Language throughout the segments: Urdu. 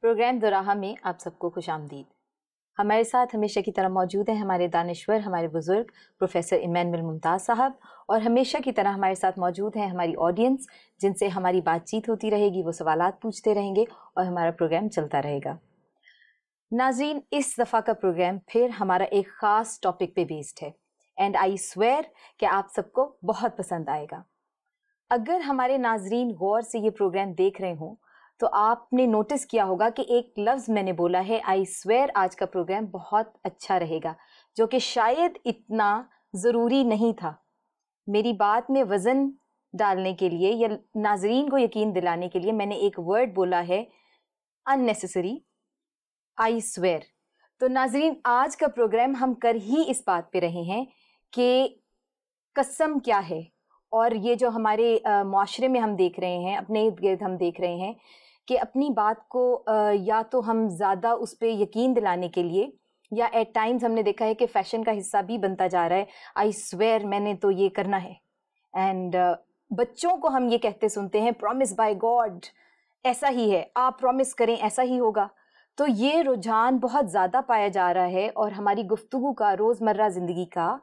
پروگرام دوراہا میں آپ سب کو خوش آمدید۔ ہمارے ساتھ ہمیشہ کی طرح موجود ہیں ہمارے دانشور، ہمارے بزرگ پروفیسر ایمینول ممتاز صاحب، اور ہمیشہ کی طرح ہمارے ساتھ موجود ہیں ہماری آڈینس جن سے ہماری بات چیت ہوتی رہے گی، وہ سوالات پوچھتے رہیں گے اور ہمارا پروگرام چلتا رہے گا۔ ناظرین، اس دفعہ کا پروگرام پھر ہمارا ایک خاص ٹاپک پہ بیسڈ ہے، اینڈ آئی سویئر کہ آپ سب کو بہت پسند آئے گا۔ اگر ہمارے ناظرین غور سے یہ پروگرام دیکھ رہے ہوں تو آپ نے نوٹس کیا ہوگا کہ ایک لفظ میں نے بولا ہے، آئی سویئر آج کا پروگرام بہت اچھا رہے گا، جو کہ شاید اتنا ضروری نہیں تھا۔ میری بات میں وزن ڈالنے کے لیے یا ناظرین کو یقین دلانے کے لیے میں نے ایک ورڈ بولا ہے، unnecessary، آئی سویئر۔ تو ناظرین، آج کا پروگرام ہم کر ہی اس بات پہ رہے ہیں کہ قسم کیا ہے، اور یہ جو ہمارے معاشرے میں ہم دیکھ رہے ہیں، اپنے ارد گرد ہم دیکھ رہے ہیں کہ اپنی بات کو یا تو ہم زیادہ اس پہ یقین دلانے کے لیے، یا ایٹ ٹائمز ہم نے دیکھا ہے کہ فیشن کا حصہ بھی بنتا جا رہا ہے، آئی سویئر میں نے تو یہ کرنا ہے۔ اینڈ بچوں کو ہم یہ کہتے سنتے ہیں، پرومس بائی گاڈ، ایسا ہی ہے، آپ پرومس کریں ایسا ہی ہوگا۔ تو یہ رجحان بہت زیادہ پایا جا رہا ہے اور ہماری گفتگو کا، روزمرہ زندگی کا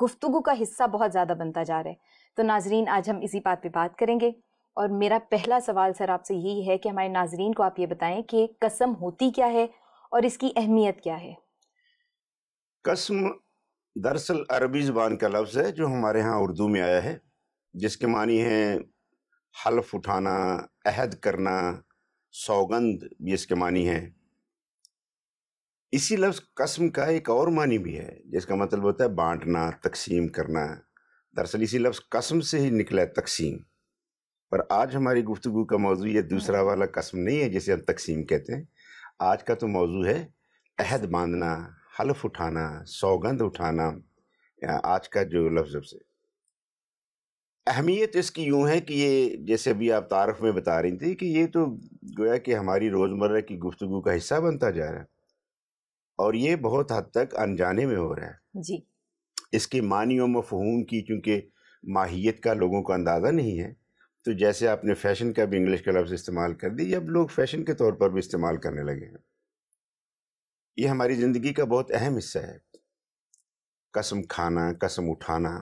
گفتگو کا حصہ بہت زیادہ بنتا جا رہا ہے۔ تو ناظرین، آج ہم اسی بات پہ بات کریں گے، اور میرا پہلا سوال سر آپ سے یہی ہے کہ ہمارے ناظرین کو آپ یہ بتائیں کہ قسم ہوتی کیا ہے اور اس کی اہمیت کیا ہے؟ قسم دراصل عربی زبان کا لفظ ہے جو ہمارے ہاں اردو میں آیا ہے، جس کے معنی ہیں حلف اٹھانا، عہد کرنا، سوگند بھی اس کے معنی ہیں۔ اسی لفظ قسم کا ایک اور معنی بھی ہے جس کا مطلب ہوتا ہے بانٹنا، تقسیم کرنا۔ دراصل اسی لفظ قسم سے ہی نکلا ہے تقسیم، پر آج ہماری گفتگو کا موضوع یہ دوسرا والا قسم نہیں ہے جسے ہم تقسیم کہتے ہیں۔ آج کا تو موضوع ہے عہد باندھنا، حلف اٹھانا، سوگند اٹھانا۔ آج کا جو لفظ سے اہمیت اس کی یوں ہے کہ یہ جیسے ابھی آپ تعارف میں بتا رہی تھی کہ یہ تو گویا کہ ہماری روزمرہ کی گفتگو کا حصہ بنتا جا رہا ہے، اور یہ بہت حد تک انجانے میں ہو رہا ہے۔ جی، اس کے معنی و مفہوم کی چونکہ ماہیت کا لوگوں کو اندازہ نہیں ہے، تو جیسے آپ نے فیشن کا بھی انگلش کا لفظ استعمال کر دی، اب لوگ فیشن کے طور پر بھی استعمال کرنے لگے ہیں۔ یہ ہماری زندگی کا بہت اہم حصہ ہے، قسم کھانا، قسم اٹھانا۔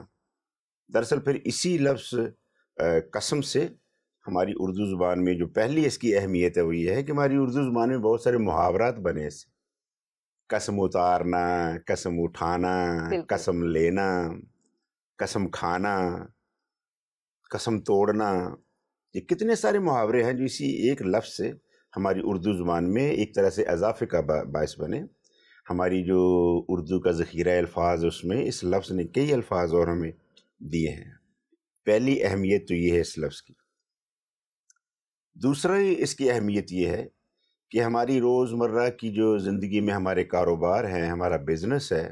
دراصل پھر اسی لفظ قسم سے ہماری اردو زبان میں جو پہلی اس کی اہمیت ہے وہ یہ ہے کہ ہماری اردو زبان میں بہت سارے محاورات بنے اس سے، قسم اتارنا، قسم اٹھانا، قسم لینا، قسم کھانا، قسم توڑنا۔ یہ کتنے سارے محاورے ہیں جو اسی ایک لفظ سے ہماری اردو زبان میں ایک طرح سے اضافے کا باعث بنے۔ ہماری جو اردو کا ذخیرہ الفاظ، اس میں اس لفظ نے کئی الفاظ اور ہمیں دیے ہیں۔ پہلی اہمیت تو یہ ہے اس لفظ کی۔ دوسرا اس کی اہمیت یہ ہے کہ ہماری روزمرہ کی جو زندگی میں ہمارے کاروبار ہیں، ہمارا بزنس ہے،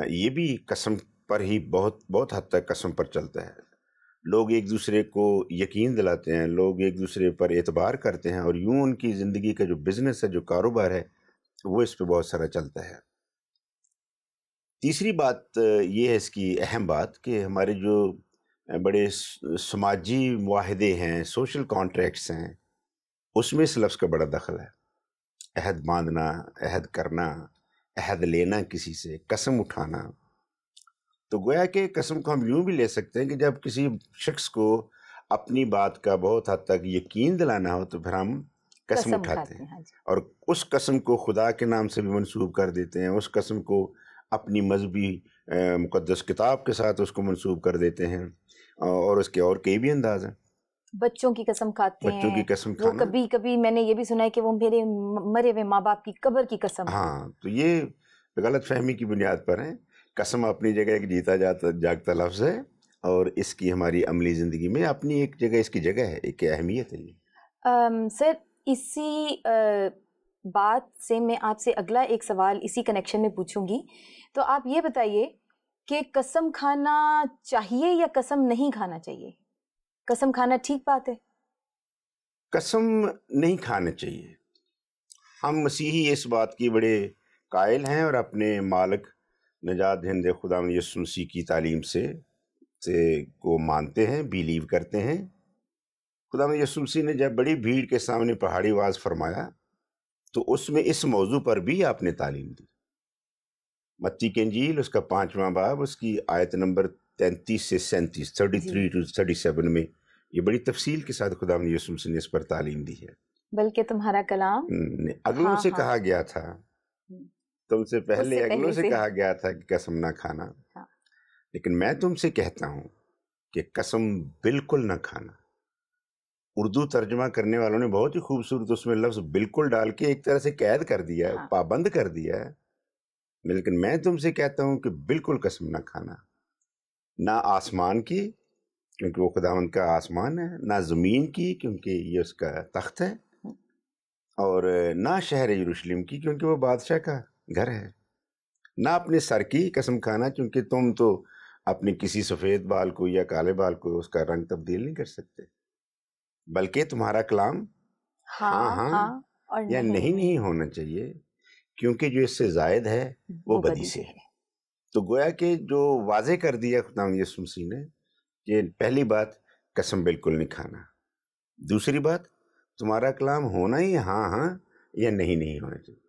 یہ بھی قسم پر ہی بہت حد تک قسم پر چلتا ہے۔ لوگ ایک دوسرے کو یقین دلاتے ہیں، لوگ ایک دوسرے پر اعتبار کرتے ہیں، اور یوں ان کی زندگی کا جو بزنس ہے، جو کاروبار ہے، وہ اس پہ بہت سارا چلتا ہے۔ تیسری بات یہ ہے اس کی اہم بات کہ ہمارے جو بڑے سماجی معاہدے ہیں، سوشل کانٹریکٹس ہیں، اس میں اس لفظ کا بڑا دخل ہے۔ عہد باندھنا، عہد کرنا، عہد لینا کسی سے، قسم اٹھانا۔ تو گویا کہ قسم کو ہم یوں بھی لے سکتے ہیں کہ جب کسی شخص کو اپنی بات کا بہت حد تک یقین دلانا ہو تو پھر ہم قسم اٹھاتے ہیں، اور اس قسم کو خدا کے نام سے بھی منسوب کر دیتے ہیں، اس قسم کو اپنی مذہبی مقدس کتاب کے ساتھ اس کو منسوب کر دیتے ہیں، اور اس کے اور کئی بھی انداز ہیں۔ بچوں کی قسم کھاتے ہیں، بچوں کی قسم وہ کھانا، کبھی میں نے یہ بھی سنا ہے کہ وہ میرے مرے ہوئے ماں باپ کی قبر کی قسم۔ ہاں، تو یہ غلط فہمی کی بنیاد پر ہیں۔ قسم اپنی جگہ ایک جیتا جاگتا لفظ ہے، اور اس کی ہماری عملی زندگی میں اپنی ایک جگہ، اس کی جگہ ہے، ایک اہمیت ہے۔ یہ سر، اسی بات سے میں آپ سے اگلا ایک سوال اسی کنیکشن میں پوچھوں گی، تو آپ یہ بتائیے کہ قسم کھانا چاہیے یا قسم نہیں کھانا چاہیے؟ قسم کھانا ٹھیک بات ہے؟ قسم نہیں کھانا چاہیے۔ ہم مسیحی اس بات کی بڑے قائل ہیں، اور اپنے مالک نجات دہندے خداوند یسوع مسیح کی تعلیم سے کو مانتے ہیں، بیلیو کرتے ہیں۔ خدا یسوع مسیح نے جب بڑی بھیڑ کے سامنے پہاڑی واز فرمایا تو اس میں اس موضوع پر بھی آپ نے تعلیم دی. متی کی انجیل اس کا 5واں باب اس کی آیت نمبر 33 سے 37 33 to 37 میں یہ بڑی تفصیل کے ساتھ خدا یسوع مسیح نے اس پر تعلیم دی ہے. بلکہ تمہارا کلام اگلوں سے کہا گیا تھا، تم سے پہلے اگلوں سے کہا گیا تھا کہ قسم نہ کھانا، لیکن میں تم سے کہتا ہوں کہ قسم بالکل نہ کھانا. اردو ترجمہ کرنے والوں نے بہت ہی خوبصورت اس میں لفظ بالکل ڈال کے ایک طرح سے قید کر دیا ہے، پابند کر دیا ہے. لیکن میں تم سے کہتا ہوں کہ بالکل قسم نہ کھانا، نہ آسمان کی کیونکہ وہ خداوند کا آسمان ہے، نہ زمین کی کیونکہ یہ اس کا تخت ہے، اور نہ شہر یروشلم کی کیونکہ وہ بادشاہ کا گھر ہے، نہ اپنے سر کی قسم کھانا کیونکہ تم تو اپنے کسی سفید بال کو یا کالے بال کو اس کا رنگ تبدیل نہیں کر سکتے، بلکہ تمہارا کلام ہاں یا نہیں ہونا چاہیے کیونکہ جو اس سے زائد ہے وہ بدی سے ہے. تو گویا کہ جو واضح کر دیا خدا یسوع مسیح نے کہ پہلی بات قسم بالکل نہیں کھانا، دوسری بات تمہارا کلام ہونا ہی ہاں یا نہیں ہونا چاہیے،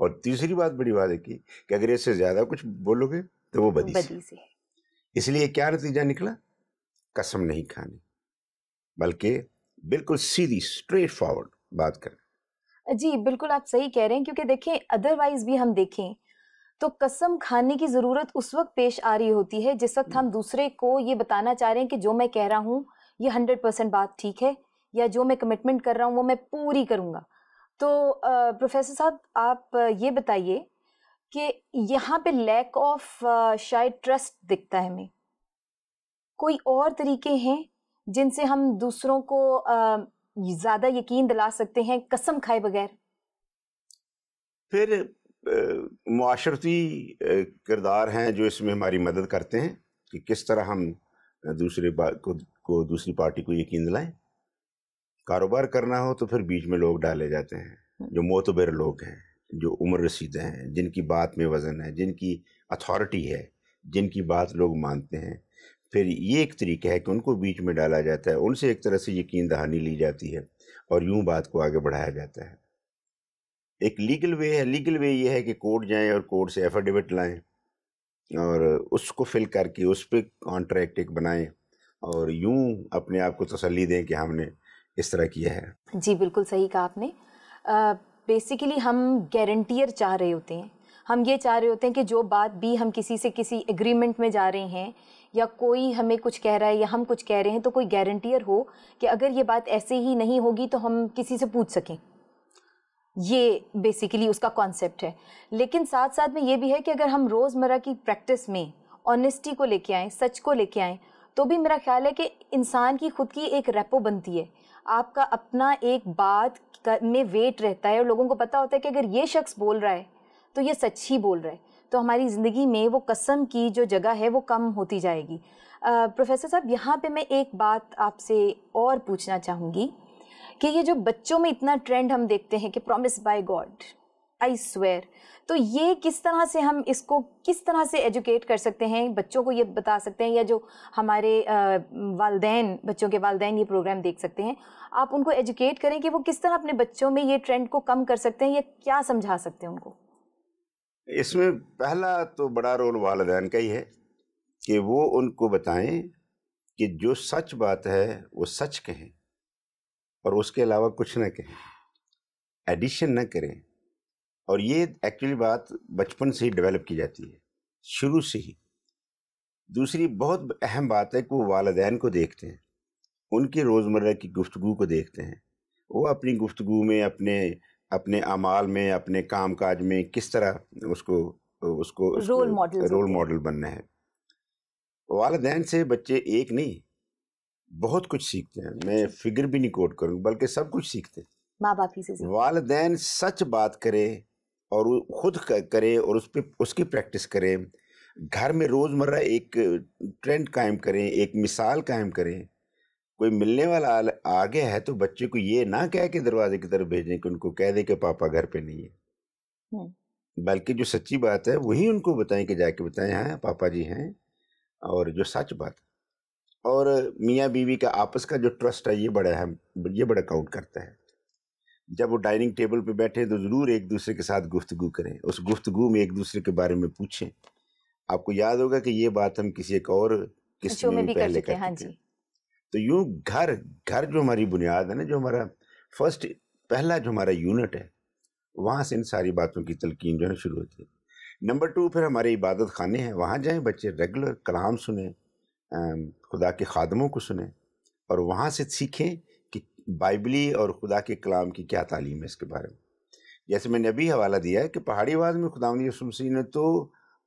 اور تیسری بات بڑی واضح کی کہ اگر اس سے زیادہ کچھ بولو گے تو وہ بدی سے. اس لیے کیا نتیجہ نکلا؟ قسم نہیں کھانی، بلکہ بالکل سیدھی اسٹریٹ فارورڈ بات کریں. جی بالکل آپ صحیح کہہ رہے ہیں، کیونکہ دیکھیں ادروائز بھی ہم دیکھیں تو قسم کھانے کی ضرورت اس وقت پیش آ رہی ہوتی ہے جس وقت ہم دوسرے کو یہ بتانا چاہ رہے ہیں کہ جو میں کہہ رہا ہوں یہ 100% بات ٹھیک ہے، یا جو میں کمٹمنٹ کر رہا ہوں وہ میں پوری کروں گا. تو پروفیسر صاحب آپ یہ بتائیے کہ یہاں پہ لیک آف شاید ٹرسٹ دکھتا ہے ہمیں، کوئی اور طریقے ہیں جن سے ہم دوسروں کو زیادہ یقین دلا سکتے ہیں قسم کھائے بغیر؟ پھر معاشرتی کردار ہیں جو اس میں ہماری مدد کرتے ہیں کہ کس طرح ہم دوسری پارٹی کو یقین دلائیں. کاروبار کرنا ہو تو پھر بیچ میں لوگ ڈالے جاتے ہیں جو معتبر لوگ ہیں، جو عمر رسیدہ ہیں، جن کی بات میں وزن ہے، جن کی اتھارٹی ہے، جن کی بات لوگ مانتے ہیں. پھر یہ ایک طریقہ ہے کہ ان کو بیچ میں ڈالا جاتا ہے، ان سے ایک طرح سے یقین دہانی لی جاتی ہے اور یوں بات کو آگے بڑھایا جاتا ہے. ایک لیگل وے ہے، لیگل وے یہ ہے کہ کورٹ جائیں اور کورٹ سے ایفیڈیوٹ لائیں اور اس کو فل کر کے اس پہ کانٹریکٹ ایک بنائیں اور یوں اپنے آپ کو تسلی دیں کہ ہم نے اس طرح کیا ہے. جی بالکل صحیح کہا آپ نے. بیسیکلی ہم گارنٹیئر چاہ رہے ہوتے ہیں، ہم یہ چاہ رہے ہوتے ہیں کہ جو بات بھی ہم کسی سے کسی ایگریمنٹ میں جا رہے ہیں یا کوئی ہمیں کچھ کہہ رہا ہے یا ہم کچھ کہہ رہے ہیں تو کوئی گارنٹیئر ہو کہ اگر یہ بات ایسے ہی نہیں ہوگی تو ہم کسی سے پوچھ سکیں. یہ بیسیکلی اس کا کانسیپٹ ہے. لیکن ساتھ ساتھ میں یہ بھی ہے کہ اگر ہم روزمرہ کی پریکٹس میں آنیسٹی کو لے کے آئیں، سچ کو لے کے آئیں، تو بھی میرا خیال ہے کہ انسان کی خود کی ایک ریپو بنتی ہے، آپ کا اپنا ایک بات میں ویٹ رہتا ہے اور لوگوں کو پتہ ہوتا ہے کہ اگر یہ شخص بول رہا ہے تو یہ سچ ہی بول رہا ہے. تو ہماری زندگی میں وہ قسم کی جو جگہ ہے وہ کم ہوتی جائے گی. پروفیسر صاحب یہاں پہ میں ایک بات آپ سے اور پوچھنا چاہوں گی کہ یہ جو بچوں میں اتنا ٹرینڈ ہم دیکھتے ہیں کہ promise by God, I swear, تو یہ کس طرح سے ہم اس کو کس طرح سے ایجوکیٹ کر سکتے ہیں، بچوں کو یہ بتا سکتے ہیں، یا جو ہمارے والدین، بچوں کے والدین یہ پروگرام دیکھ سکتے ہیں، آپ ان کو ایجوکیٹ کریں کہ وہ کس طرح اپنے بچوں میں یہ ٹرینڈ کو کم کر سکتے ہیں یا کیا سمجھا سکتے ہیں ان کو؟ اس میں پہلا تو بڑا رول والدین کا ہی ہے کہ وہ ان کو بتائیں کہ جو سچ بات ہے وہ سچ کہیں اور اس کے علاوہ کچھ نہ کہیں، ایڈیشن نہ کریں. اور یہ ایکچولی بات بچپن سے ہی ڈیولپ کی جاتی ہے، شروع سے ہی. دوسری بہت اہم بات ہے کہ وہ والدین کو دیکھتے ہیں، ان کی روزمرہ کی گفتگو کو دیکھتے ہیں، وہ اپنی گفتگو میں اپنے اعمال میں، اپنے کام کاج میں کس طرح اس کو رول ماڈل بننا ہے. والدین سے بچے ایک نہیں بہت کچھ سیکھتے ہیں. میں فگر بھی نہیں کوٹ کروں بلکہ سب کچھ سیکھتے ہیں ماں باپ ہی سے. والدین سچ بات کرے اور خود کرے اور اس کی پریکٹس کرے، گھر میں روزمرہ ایک ٹرینڈ قائم کریں، ایک مثال قائم کریں. کوئی ملنے والا آگے ہے تو بچے کو یہ نہ کہہ کے دروازے کی طرف بھیجیں کہ ان کو کہہ دیں کہ پاپا گھر پہ نہیں ہے، بلکہ جو سچی بات ہے وہی ان کو بتائیں کہ جا کے بتائیں ہاں پاپا جی ہیں، اور جو سچ بات ہے. اور میاں بیوی کا آپس کا جو ٹرسٹ ہے یہ بڑا کاؤنٹ کرتا ہے. جب وہ ڈائننگ ٹیبل پہ بیٹھے تو ضرور ایک دوسرے کے ساتھ گفتگو کریں, اس گفتگو میں ایک دوسرے کے بارے میں پوچھیں. آپ کو یاد ہوگا کہ یہ بات ہم کسی ایک اور قسط شو میں میں بھی بھی کر پہلے چکے کر ہیں. ہاں چکے جی. ہیں. تو یوں گھر جو ہماری بنیاد ہے نا, جو ہمارا پہلا جو ہمارا یونٹ ہے, وہاں سے ان ساری باتوں کی تلقین جو ہے نا شروع ہوتی ہے. نمبر 2 پھر ہمارے عبادت خانے ہیں, وہاں جائیں بچے ریگولر کلام سنیں, خدا کے خادموں کو سنیں, اور وہاں سے سیکھیں کہ بائبلی اور خدا کے کلام کی کیا تعلیم ہے اس کے بارے میں. جیسے میں نے ابھی حوالہ دیا ہے کہ پہاڑی آواز میں خداوند یسوع مسیح نے تو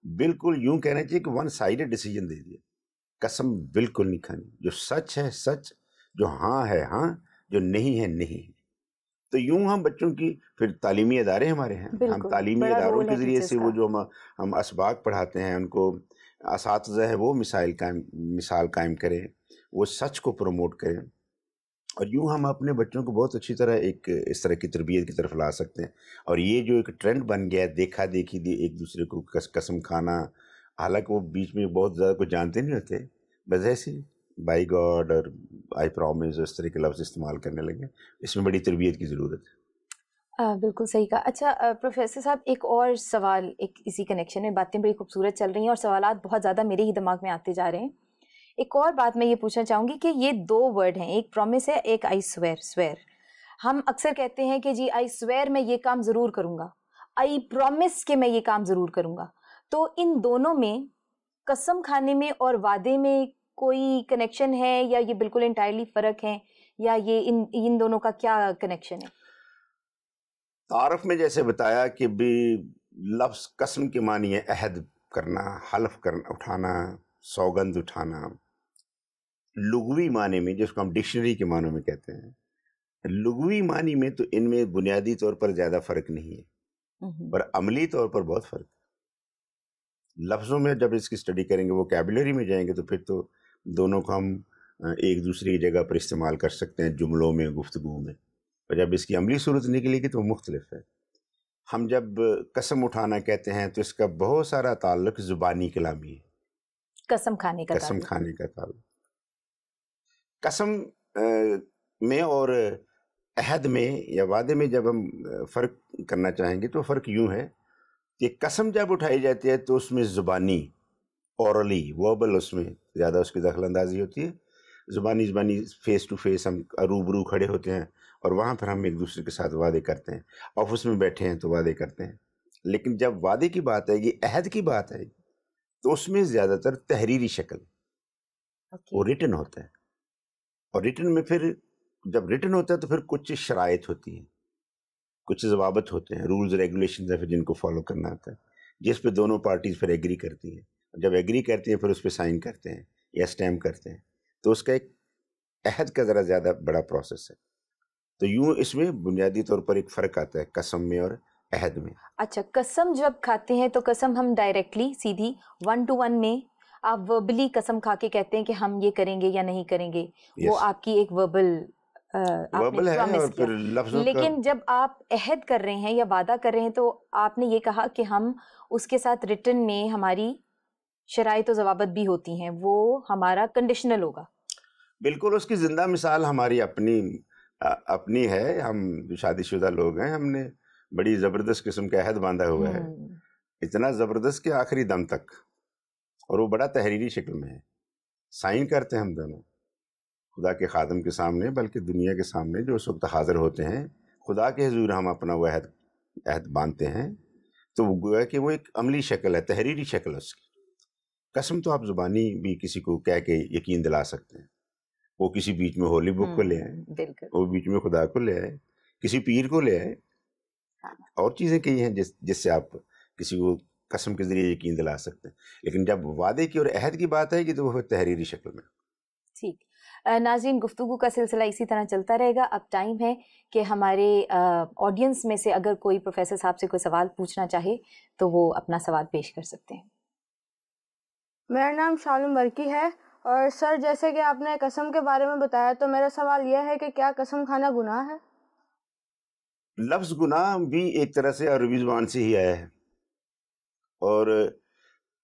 بالکل یوں کہنا چاہیے کہ ون سائیڈڈ ڈیسیجن دے دیا. قسم بالکل نہیں کھانی, جو سچ ہے سچ, جو ہاں ہے ہاں, جو نہیں ہے نہیں. تو یوں ہم بچوں کی پھر تعلیمی ادارے ہمارے ہیں, ہم بالکل تعلیمی بڑا اداروں رول کے ہے ذریعے ٹیچرس سے کا. وہ جو ہم اسباق پڑھاتے ہیں, ان کو اساتذہ ہے وہ مثال قائم کریں, وہ سچ کو پروموٹ کریں, اور یوں ہم اپنے بچوں کو بہت اچھی طرح ایک اس طرح کی تربیت کی طرف لا سکتے ہیں. اور یہ جو ایک ٹرینڈ بن گیا ہے, دیکھا دیکھی ایک دوسرے کو قسم کھانا, حالانکہ وہ بیچ میں بہت زیادہ کچھ جانتے نہیں ہوتے, بس ایسے بائی گاڈ اور آئی پرومس اس طرح کے لفظ استعمال کرنے لگے. اس میں بڑی تربیت کی ضرورت ہے. بالکل صحیح کہا. اچھا پروفیسر صاحب, ایک اور سوال, ایک اسی کنیکشن میں, باتیں بڑی خوبصورت چل رہی ہیں اور سوالات بہت زیادہ میرے ہی دماغ میں آتے جا رہے ہیں. ایک اور بات میں یہ پوچھنا چاہوں گی کہ یہ 2 ورڈ ہیں, ایک پرومس ہے, ایک آئی سویر. ہم اکثر کہتے ہیں کہ جی آئی سویر میں یہ کام ضرور کروں گا, آئی پرومس کہ میں یہ کام ضرور کروں گا. تو ان دونوں میں قسم کھانے میں اور وعدے میں کوئی کنیکشن ہے, یا یہ بالکل انٹائرلی فرق ہے, یا یہ ان دونوں کا کیا کنیکشن ہے؟ تعارف میں جیسے بتایا کہ بھی لفظ قسم کے معنی ہے عہد کرنا, حلف کرنا, اٹھانا, سوگند اٹھانا. لغوی معنی میں, جس کو ہم ڈکشنری کے معنوں میں کہتے ہیں, لغوی معنی میں تو ان میں بنیادی طور پر زیادہ فرق نہیں ہے, پر عملی طور پر بہت فرق ہے. لفظوں میں جب اس کی اسٹڈی کریں گے, ووکیبلری میں جائیں گے, تو پھر تو دونوں کو ہم ایک دوسرے کی جگہ پر استعمال کر سکتے ہیں جملوں میں, گفتگو میں. اور جب اس کی عملی صورت نکلے گی تو وہ مختلف ہے. ہم جب قسم اٹھانا کہتے ہیں تو اس کا بہت سارا تعلق زبانی کلامی ہے, قسم کھانے کا قسم تعلق. کھانے کا تعلق. قسم میں اور عہد میں یا وعدے میں جب ہم فرق کرنا چاہیں گے تو فرق یوں ہے کہ قسم جب اٹھائی جاتی ہے تو اس میں زبانی, اورلی, وربل, اس میں زیادہ اس کی دخل اندازی ہوتی ہے. زبانی فیس ٹو فیس ہم روبرو کھڑے ہوتے ہیں, اور وہاں پر ہم ایک دوسرے کے ساتھ وعدے کرتے ہیں. آفس میں بیٹھے ہیں تو وعدے کرتے ہیں. لیکن جب وعدے کی بات آئے گی, عہد کی بات آئے گی, تو اس میں زیادہ تر تحریری شکل, وہ ریٹن ہوتا ہے. اور ریٹن میں پھر جب ریٹن ہوتا ہے تو پھر کچھ شرائط ہوتی ہیں, کچھ ضوابط ہوتے ہیں, رولز ریگولیشنز ہیں جن کو فالو کرنا ہوتا ہے, جس پہ دونوں پارٹیز پھر ایگری کرتی ہیں. جب ایگری کرتی ہیں پھر اس پہ سائن کرتے ہیں یا اسٹیمپ کرتے ہیں. تو اس کا ایک عہد کا ذرا زیادہ بڑا پروسیس ہے. تو یوں اس میں بنیادی طور پر ایک فرق آتا ہے قسم میں اور عہد میں. اچھا, قسم جب کھاتے ہیں تو قسم ہم ڈائریکٹلی سیدھی 1 to 1 میں آپ وربلی قسم کھا کے کہتے ہیں کہ ہم یہ کریں گے یا نہیں کریں گے, وہ آپ کی ایک وربل وربل ہے. اور کیا. پھر لفظوں کا, لیکن جب آپ عہد کر رہے ہیں یا وعدہ کر رہے ہیں تو آپ نے یہ کہا کہ ہم اس کے ساتھ ریٹن میں ہماری شرائط و ضوابط بھی ہوتی ہیں, وہ ہمارا کنڈیشنل ہوگا. بالکل اس کی زندہ مثال ہماری اپنی ہے. ہم جو شادی شدہ لوگ ہیں, ہم نے بڑی زبردست قسم کا عہد باندھا ہوا ہے, اتنا زبردست کہ آخری دم تک, اور وہ بڑا تحریری شکل میں ہے. سائن کرتے ہیں ہم دونوں خدا کے خادم کے سامنے, بلکہ دنیا کے سامنے جو اس وقت حاضر ہوتے ہیں, خدا کے حضور ہم اپنا وہ عہد باندھتے ہیں. تو وہ گویا کہ وہ ایک عملی شکل ہے, تحریری شکل ہے اس کی. قسم تو آپ زبانی بھی کسی کو کہہ کے یقین دلا سکتے ہیں, وہ کسی بیچ میں ہولی بک کو لے آئے, وہ بیچ میں خدا کو لے آئے, کسی پیر کو لے آئے, اور چیزیں کئی ہیں جس سے آپ کسی کو قسم کے ذریعے یقین دلا سکتے ہیں. لیکن جب وعدے کی اور عہد کی بات آئے گی تو وہ تحریری شکل میں. ٹھیک. ناظرین, گفتگو کا سلسلہ اسی طرح چلتا رہے گا. اب ٹائم ہے کہ ہمارے آڈینس میں سے اگر کوئی پروفیسر صاحب سے کوئی سوال پوچھنا چاہے تو وہ اپنا سوال پیش کر سکتے ہیں. میرا نام شالم برکی ہے, اور سر جیسے کہ آپ نے قسم کے بارے میں بتایا, تو میرا سوال یہ ہے کہ کیا قسم کھانا گناہ ہے؟ لفظ گناہ بھی ایک طرح سے عربی زبان سے ہی آیا ہے, اور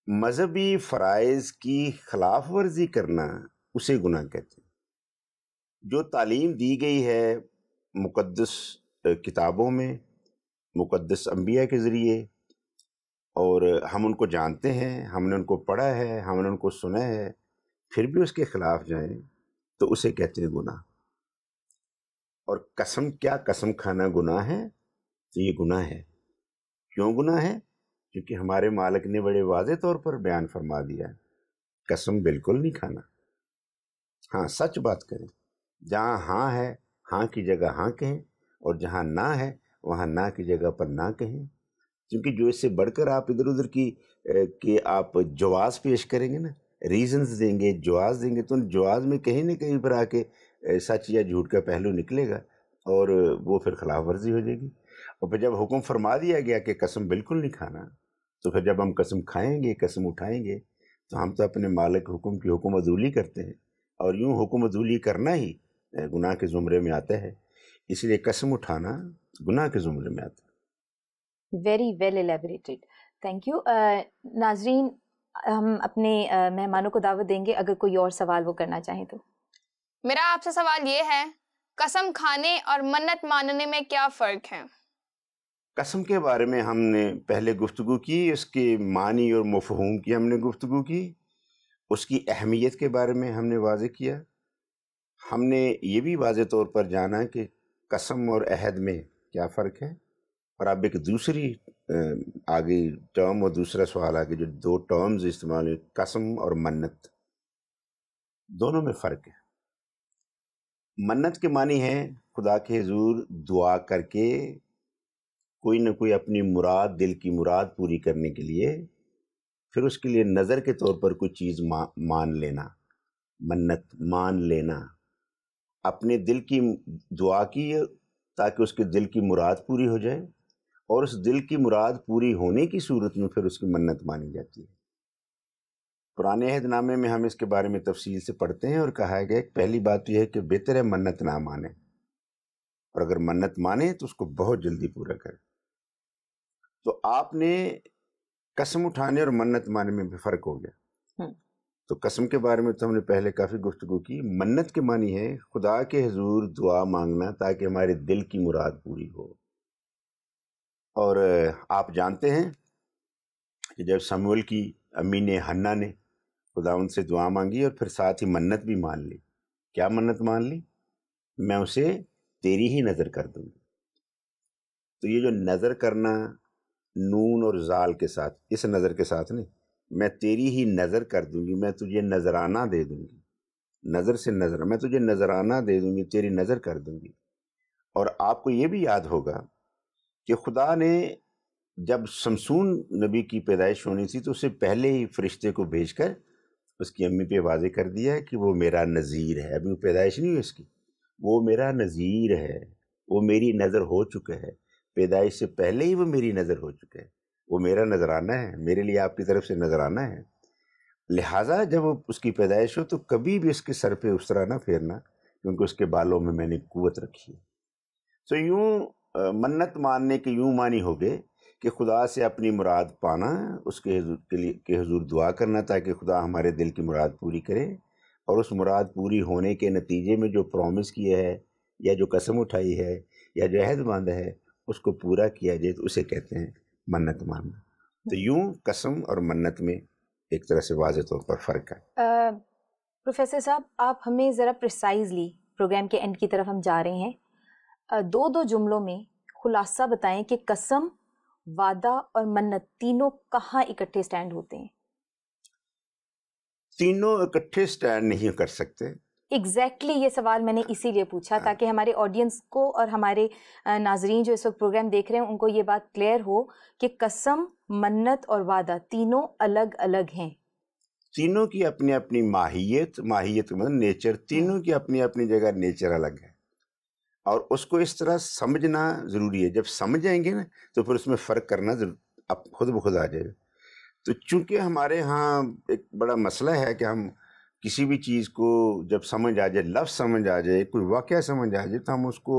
مذہبی فرائض کی خلاف ورزی کرنا اسے گناہ کہتے ہیں۔ جو تعلیم دی گئی ہے مقدس کتابوں میں، مقدس انبیاء کے ذریعے، اور ہم ان کو جانتے ہیں، ہم نے ان کو پڑھا ہے، ہم نے ان کو سنا ہے، پھر بھی اس کے خلاف جائیں تو اسے کہتے ہیں گناہ۔ اور قسم، کیا قسم کھانا گناہ ہے؟ تو یہ گناہ ہے۔ کیوں گناہ ہے؟ کیونکہ ہمارے مالک نے بڑے واضح طور پر بیان فرما دیا ہے، قسم بالکل نہیں کھانا۔ ہاں، سچ بات کریں، جہاں ہاں ہے ہاں کی جگہ ہاں کہیں، اور جہاں نہ ہے وہاں نہ کی جگہ پر نہ کہیں، کیونکہ جو اس سے بڑھ کر آپ ادھر ادھر کی کہ آپ جواز پیش کریں گے نا، ریزنز دیں گے، جواز دیں گے، تو ان جواز میں کہیں نہ کہیں پر آ کے سچ یا جھوٹ کا پہلو نکلے گا، اور وہ پھر خلاف ورزی ہو جائے گی۔ اور پھر جب حکم فرما دیا گیا کہ قسم بالکل نہیں کھانا، تو پھر جب ہم قسم کھائیں گے، قسم اٹھائیں گے، تو ہم تو اپنے مالک حکم کی حکم عدولی کرتے ہیں، اور یوں حکم عدولی کرنا ہی گناہ کے زمرے میں آتا ہے۔ اس لیے قسم اٹھانا گناہ کے زمرے میں آتا ہے۔ Very well elaborated, thank you. ناظرین، ہم اپنے مہمانوں کو دعوت دیں گے اگر کوئی اور سوال وہ کرنا چاہیں تو۔ میرا آپ سے سوال یہ ہے، قسم کھانے اور منت ماننے میں کیا فرق ہے؟ قسم کے بارے میں ہم نے پہلے گفتگو کی، اس کے معنی اور مفہوم کی ہم نے گفتگو کی، اس کی اہمیت کے بارے میں ہم نے واضح کیا۔ ہم نے یہ بھی واضح طور پر جانا کہ قسم اور عہد میں کیا فرق ہے، اور اب ایک دوسری آگے ٹرم اور دوسرا سوال آگے، جو دو ٹرمز استعمال ہوئے، قسم اور منت، دونوں میں فرق ہے۔ منت کے معنی ہے خدا کے حضور دعا کر کے کوئی نہ کوئی اپنی مراد، دل کی مراد پوری کرنے کے لیے، پھر اس کے لیے نظر کے طور پر کوئی چیز مان لینا، منت مان لینا، اپنے دل کی دعا کی تاکہ اس کے دل کی مراد پوری ہو جائے، اور اس دل کی مراد پوری ہونے کی صورت میں پھر اس کی منت مانی جاتی ہے۔ پرانے عہد نامے میں ہم اس کے بارے میں تفصیل سے پڑھتے ہیں، اور کہا گیا کہ پہلی بات یہ ہے کہ بہتر ہے منت نہ مانے، اور اگر منت مانے تو اس کو بہت جلدی پورا کرے۔ تو آپ نے قسم اٹھانے اور منت مانے میں بھی فرق ہو گیا۔ تو قسم کے بارے میں تو ہم نے پہلے کافی گفتگو کی۔ منت کے معنی ہے خدا کے حضور دعا مانگنا تاکہ ہمارے دل کی مراد پوری ہو۔ اور آپ جانتے ہیں کہ جب سموئیل کی امی نے، حنا نے، خدا ان سے دعا مانگی اور پھر ساتھ ہی منت بھی مان لی۔ کیا منت مان لی؟ میں اسے تیری ہی نظر کر دوں گی۔ تو یہ جو نظر کرنا نون اور زال کے ساتھ، اس نظر کے ساتھ نہیں، میں تیری ہی نظر کر دوں گی، میں تجھے نظرانہ دے دوں گی، نظر سے نظر، میں تجھے نظرانہ دے دوں گی، تیری نظر کر دوں گی۔ اور آپ کو یہ بھی یاد ہوگا کہ خدا نے جب شمشون نبی کی پیدائش ہونی تھی تو اسے پہلے ہی فرشتے کو بھیج کر اس کی امی پہ واضح کر دیا کہ وہ میرا نذیر ہے۔ ابھی وہ پیدائش نہیں ہوئی اس کی، وہ میرا نذیر ہے، وہ میری نظر ہو چکا ہے، پیدائش سے پہلے ہی وہ میری نظر ہو چکا ہے، وہ میرا نذرانہ ہے، میرے لیے آپ کی طرف سے نذرانہ ہے۔ لہٰذا جب اس کی پیدائش ہو تو کبھی بھی اس کے سر پہ اس طرح نہ پھیرنا، کیونکہ اس کے بالوں میں نے قوت رکھی ہے۔ تو یوں منت ماننے کے یوں معنی ہو گئے کہ خدا سے اپنی مراد پانا، اس کے حضور کے حضور دعا کرنا تاکہ خدا ہمارے دل کی مراد پوری کرے، اور اس مراد پوری ہونے کے نتیجے میں جو پرومس کیا ہے، یا جو قسم اٹھائی ہے، یا جو عہد باندھا ہے، اس کو پورا کیا جائے، تو اسے کہتے ہیں منت ماننا۔ تو یوں قسم اور منت میں ایک طرح سے واضح طور پر فرق ہے۔ پروفیسر صاحب، آپ ہمیں ذرا پریسائزلی، پروگرام کے اینڈ کی طرف ہم جا رہے ہیں، دو جملوں میں خلاصہ بتائیں کہ قسم، وعدہ اور منت تینوں کہاں اکٹھے سٹینڈ ہوتے ہیں؟ تینوں اکٹھے سٹینڈ نہیں کر سکتے۔ ایگزیکٹلی یہ سوال میں نے اسی لیے پوچھا تاکہ ہمارے آڈینس کو اور ہمارے ناظرین جو اس وقت پروگرام دیکھ رہے ہیں ان کو یہ بات کلیئر ہو کہ قسم، منت اور وعدہ تینوں الگ الگ ہیں۔ تینوں کی اپنی اپنی ماہیت کا مطلب نیچر، تینوں کی اپنی اپنی جگہ نیچر الگ ہے، اور اس کو اس طرح سمجھنا ضروری ہے۔ جب سمجھ جائیں گے نا تو پھر اس میں فرق کرنا اب خود بخود آ جائے گا۔ تو چونکہ ہمارے ہاں ایک بڑا مسئلہ ہے کہ ہم کسی بھی چیز کو جب سمجھ آ جائے، لفظ سمجھ آ جائے، کوئی واقعہ سمجھ آ جائے، تو ہم اس کو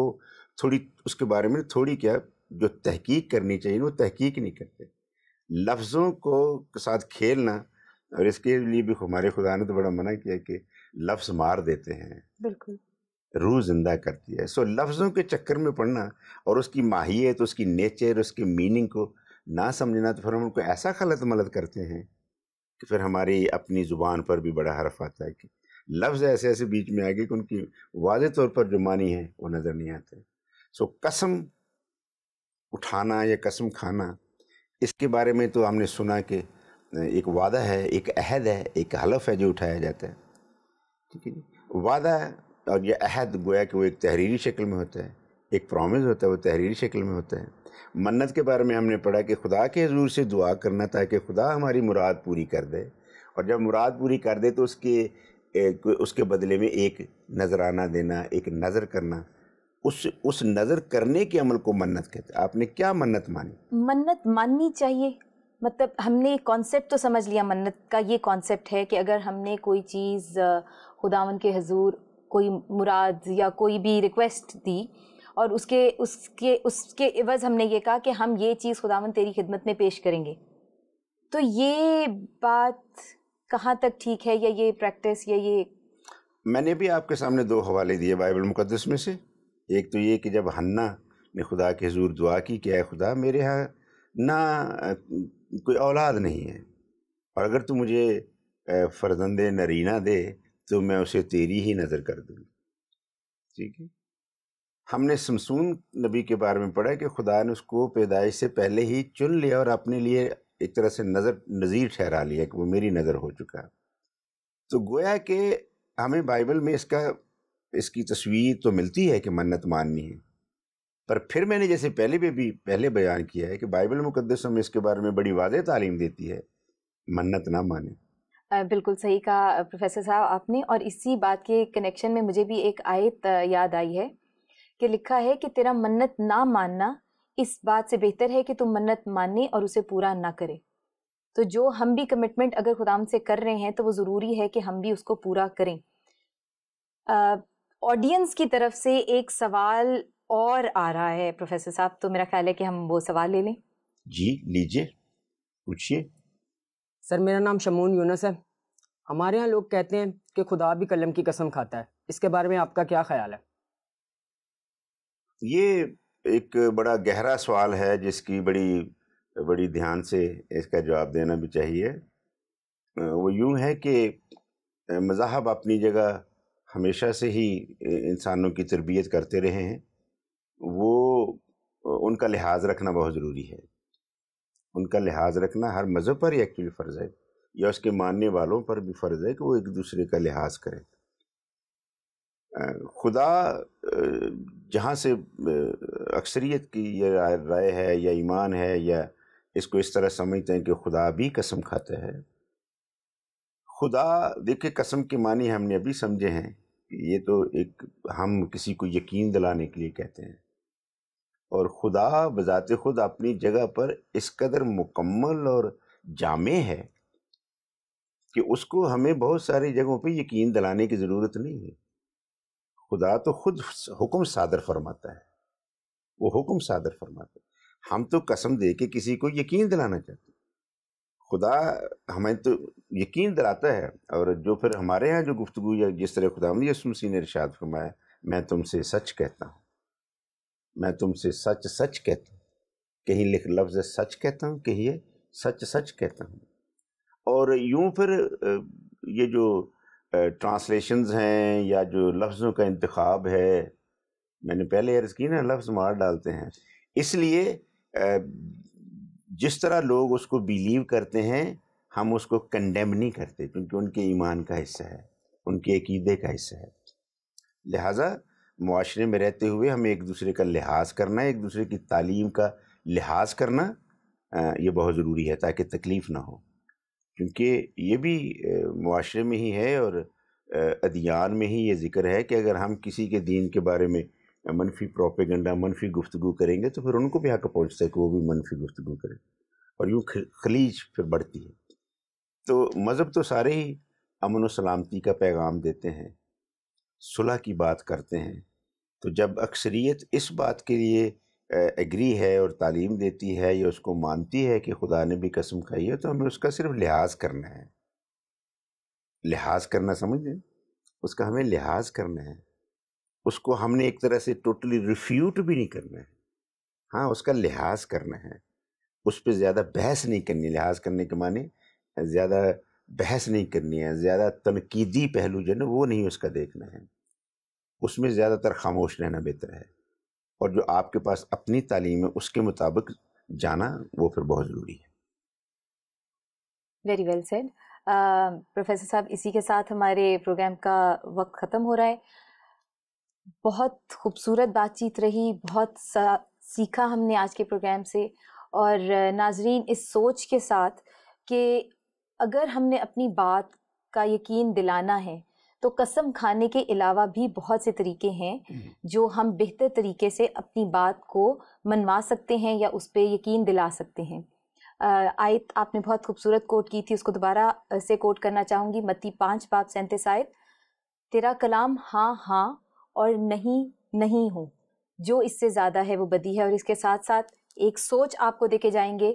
تھوڑی اس کے بارے میں تھوڑی کیا جو تحقیق کرنی چاہیے وہ تحقیق نہیں کرتے۔ لفظوں کو ساتھ کھیلنا اور اس کے لیے بھی ہمارے خدا نے تو بڑا منع کیا کہ لفظ مار دیتے ہیں، بالکل روح زندہ کرتی ہے. سو لفظوں کے چکر میں پڑنا اور اس کی ماہیت، اس کی نیچر، اس کی میننگ کو نہ سمجھنا، تو پھر ہم ان کو ایسا غلط ملت کرتے ہیں کہ پھر ہماری اپنی زبان پر بھی بڑا حرف آتا ہے کہ لفظ ایسے ایسے بیچ میں آ گئے کہ ان کی واضح طور پر جو معنی ہے وہ نظر نہیں آتے. سو قسم اٹھانا یا قسم کھانا، اس کے بارے میں تو ہم نے سنا کہ ایک وعدہ ہے، ایک عہد ہے، ایک حلف ہے جو اٹھایا جاتا ہے. ٹھیک ہے جی. وعدہ اور یہ عہد گویا کہ وہ ایک تحریری شکل میں ہوتا ہے، ایک پرومس ہوتا ہے وہ تحریری شکل میں ہوتا ہے. منت کے بارے میں ہم نے پڑھا کہ خدا کے حضور سے دعا کرنا تاکہ خدا ہماری مراد پوری کر دے، اور جب مراد پوری کر دے تو اس کے بدلے میں ایک نذرانہ دینا، ایک نظر کرنا. اس نظر کرنے کے عمل کو منت کہتے ہیں. آپ نے کیا منت مانی؟ منت ماننی چاہیے. مطلب ہم نے کانسیپٹ تو سمجھ لیا، منت کا یہ کانسیپٹ ہے کہ اگر ہم نے کوئی چیز خداوند کے حضور کوئی مراد یا کوئی بھی ریکویسٹ دی اور اس کے عوض ہم نے یہ کہا کہ ہم یہ چیز خداوند تیری خدمت میں پیش کریں گے، تو یہ بات کہاں تک ٹھیک ہے، یا یہ پریکٹس یا یہ؟ میں نے بھی آپ کے سامنے 2 حوالے دیے بائبل مقدس میں سے. ایک تو یہ کہ جب حنا نے خدا کے حضور دعا کی کہ اے خدا میرے ہاں نہ کوئی اولاد نہیں ہے، اور اگر تو مجھے فرزند نرینہ دے تو میں اسے تیری ہی نظر کر دوں. ٹھیک ہے. ہم نے سمسون نبی کے بارے میں پڑھا کہ خدا نے اس کو پیدائش سے پہلے ہی چن لیا اور اپنے لیے ایک طرح سے نظیر ٹھہرا لیا کہ وہ میری نظر ہو چکا. تو گویا کہ ہمیں بائبل میں اس کی تصویر تو ملتی ہے کہ منت ماننی ہے، پر پھر میں نے جیسے پہلے بیان کیا ہے کہ بائبل مقدس میں اس کے بارے میں بڑی واضح تعلیم دیتی ہے منت نہ مانے. بالکل صحیح کہا پروفیسر صاحب آپ نے. اور اسی بات کے کنیکشن میں مجھے بھی ایک آیت یاد آئی ہے کہ لکھا ہے کہ تیرا منت نہ ماننا اس بات سے بہتر ہے کہ تم منت ماننے اور اسے پورا نہ کرے. تو جو ہم بھی کمٹمنٹ اگر خداوند سے کر رہے ہیں تو وہ ضروری ہے کہ ہم بھی اس کو پورا کریں. آڈینس کی طرف سے ایک سوال اور آ رہا ہے پروفیسر صاحب، تو میرا خیال ہے کہ ہم وہ سوال لے لیں. جی لیجیے، پوچھیے. سر میرا نام شمون یونس ہے. ہمارے ہاں لوگ کہتے ہیں کہ خدا بھی قلم کی قسم کھاتا ہے، اس کے بارے میں آپ کا کیا خیال ہے؟ یہ ایک بڑا گہرا سوال ہے جس کی بڑی دھیان سے اس کا جواب دینا بھی چاہیے. وہ یوں ہے کہ مذاہب اپنی جگہ ہمیشہ سے ہی انسانوں کی تربیت کرتے رہے ہیں. وہ ان کا لحاظ رکھنا بہت ضروری ہے. ان کا لحاظ رکھنا ہر مذہب پر ہی ایکچولی فرض ہے، یا اس کے ماننے والوں پر بھی فرض ہے کہ وہ ایک دوسرے کا لحاظ کریں. خدا جہاں سے اکثریت کی یہ رائے ہے یا ایمان ہے یا اس کو اس طرح سمجھتے ہیں کہ خدا بھی قسم کھاتا ہے. خدا دیکھیں قسم کے معنی ہم نے ابھی سمجھے ہیں کہ یہ تو ایک ہم کسی کو یقین دلانے کے لیے کہتے ہیں، اور خدا بذات خود اپنی جگہ پر اس قدر مکمل اور جامع ہے کہ اس کو ہمیں بہت ساری جگہوں پہ یقین دلانے کی ضرورت نہیں ہے. خدا تو خود حکم صادر فرماتا ہے، وہ حکم صادر فرماتا ہے. ہم تو قسم دے کے کسی کو یقین دلانا چاہتے ہیں. خدا ہمیں تو یقین دلاتا ہے، اور جو پھر ہمارے ہاں جو گفتگو یا جس طرح خدا یسوع مسیح نے ارشاد فرمایا، میں تم سے سچ کہتا ہوں، میں تم سے سچ کہتا ہوں. کہیں لکھ لفظ سچ کہتا ہوں، کہیں سچ کہتا ہوں. اور یوں پھر یہ جو ٹرانسلیشنز ہیں یا جو لفظوں کا انتخاب ہے، میں نے پہلے عرض کی نا لفظ مار ڈالتے ہیں. اس لیے جس طرح لوگ اس کو بیلیو کرتے ہیں ہم اس کو کنڈیم نہیں کرتے، کیونکہ ان کے ایمان کا حصہ ہے، ان کے عقیدے کا حصہ ہے. لہٰذا معاشرے میں رہتے ہوئے ہمیں ایک دوسرے کا لحاظ کرنا، ایک دوسرے کی تعلیم کا لحاظ کرنا یہ بہت ضروری ہے تاکہ تکلیف نہ ہو. کیونکہ یہ بھی معاشرے میں ہی ہے اور ادیان میں ہی یہ ذکر ہے کہ اگر ہم کسی کے دین کے بارے میں منفی پروپیگنڈا، منفی گفتگو کریں گے تو پھر ان کو بھی حق پہنچتا ہے کہ وہ بھی منفی گفتگو کریں، اور یوں خلیج پھر بڑھتی ہے. تو مذہب تو سارے ہی امن و سلامتی کا پیغام دیتے ہیں، صلح کی بات کرتے ہیں. تو جب اکثریت اس بات کے لیے ایگری ہے اور تعلیم دیتی ہے یا اس کو مانتی ہے کہ خدا نے بھی قسم کھائی ہے، تو ہمیں اس کا صرف لحاظ کرنا ہے. لحاظ کرنا سمجھیں، اس کا ہمیں لحاظ کرنا ہے، اس کو ہم نے ایک طرح سے ٹوٹلی ریفیوٹ بھی نہیں کرنا ہے، ہاں اس کا لحاظ کرنا ہے، اس پہ زیادہ بحث نہیں کرنی. لحاظ کرنے کے معنی زیادہ بحث نہیں کرنی ہے، زیادہ تنقیدی پہلو جو ہے نا وہ نہیں اس کا دیکھنا ہے، اس میں زیادہ تر خاموش رہنا بہتر ہے، اور جو آپ کے پاس اپنی تعلیم ہے اس کے مطابق جانا وہ پھر بہت ضروری ہے. Very well said. پروفیسر صاحب، اسی کے ساتھ ہمارے پروگرام کا وقت ختم ہو رہا ہے. بہت خوبصورت بات چیت رہی، بہت سیکھا ہم نے آج کے پروگرام سے، اور ناظرین اس سوچ کے ساتھ کہ اگر ہم نے اپنی بات کا یقین دلانا ہے تو قسم کھانے کے علاوہ بھی بہت سے طریقے ہیں جو ہم بہتر طریقے سے اپنی بات کو منوا سکتے ہیں یا اس پہ یقین دلا سکتے ہیں. آیت آپ نے بہت خوبصورت کوٹ کی تھی، اس کو دوبارہ سے کوٹ کرنا چاہوں گی. متی 5:37 آیت، تیرا کلام ہاں ہاں اور نہیں نہیں ہو، جو اس سے زیادہ ہے وہ بدی ہے. اور اس کے ساتھ ساتھ ایک سوچ آپ کو دے کے جائیں گے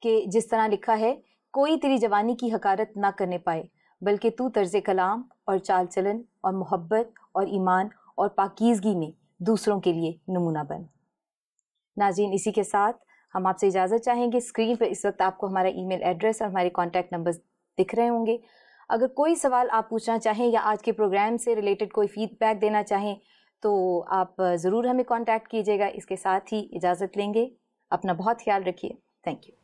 کہ جس طرح لکھا ہے، کوئی تیری جوانی کی حقارت نہ کرنے پائے، بلکہ تو طرز کلام اور چال چلن اور محبت اور ایمان اور پاکیزگی میں دوسروں کے لیے نمونہ بن. ناظرین، اسی کے ساتھ ہم آپ سے اجازت چاہیں گے. اسکرین پہ اس وقت آپ کو ہمارا ای میل ایڈریس اور ہمارے کانٹیکٹ نمبرز دکھ رہے ہوں گے. اگر کوئی سوال آپ پوچھنا چاہیں یا آج کے پروگرام سے ریلیٹڈ کوئی فیڈ بیک دینا چاہیں تو آپ ضرور ہمیں کانٹیکٹ کیجیے گا. اس کے ساتھ ہی اجازت لیں گے. اپنا بہت خیال رکھیے. Thank you.